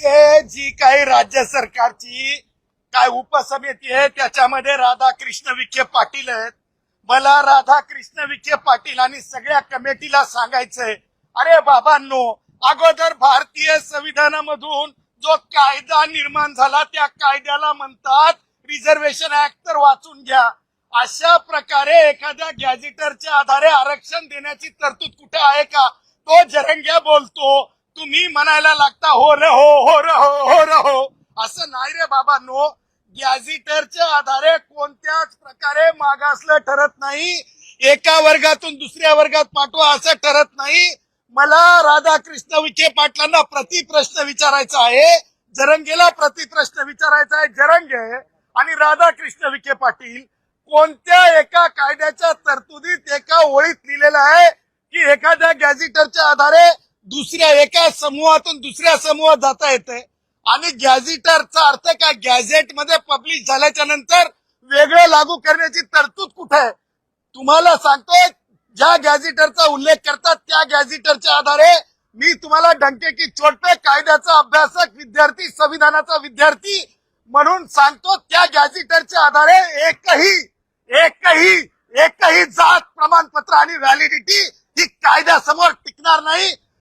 ते जी काही राज्य सरकारची काय उपसमिती आहे त्याच्यामध्ये राधाकृष्ण विखे पाटील आहेत. मला राधाकृष्ण विखे पाटील आणि सगळ्या कमिटीला सांगायचंय, अरे बाबांनो, अगोदर भारतीय संविधानामधून जो कायदा निर्माण झाला त्या कायद्याला म्हणतात रिझर्वेशन ऍक्ट, तर वाचून घ्या. अशा प्रकारे एखाद्या गॅझेटरच्या आधारे आरक्षण देण्याची तरतूद कुठे आहे का? तो जरंग्या बोलतो, तुम्ही म्हणायला लागता हो रे हो, हो रे हो, हो रे हो. असं नाही रे बाबांनो. गॅझेटरच्या आधारे कोणत्याच प्रकारे मागासलं ठरत नाही. एका वर्गातून दुसऱ्या वर्गात पाठवा असं ठरत नाही. मला राधाकृष्ण विखे पाटलांना प्रतिप्रश्न विचारायचा आहे, जरंगेला प्रतिप्रश्न विचारायचा आहे. जरंगे आणि राधाकृष्ण विखे पाटील, कोणत्या एका कायद्याच्या तरतुदीत एका ओळीत लिहिलेलं आहे की एखाद्या गॅझेटरच्या आधारे दुसऱ्या एका समूहातून दुसऱ्या समूहात जाता येते? आणि गॅझेटरचा अर्थ काय? गॅझेट मध्ये पब्लिश झाल्याच्या नंतर वेगळं लागू करण्याची तरतूद कुठे आहे? तुम्हाला सांगतोय, ज्या गॅझेटरचा उल्लेख करतात त्या गॅझेटरच्या आधारे मी तुम्हाला डंके की चोट पे कायद्याचा अभ्यासक विद्यार्थी, संविधानाचा विद्यार्थी म्हणून सांगतो, त्या गॅझेटरच्या आधारे एकही जात प्रमाणपत्र आणि व्हॅलिडिटी ही कायद्यासमोर टिकणार नाही.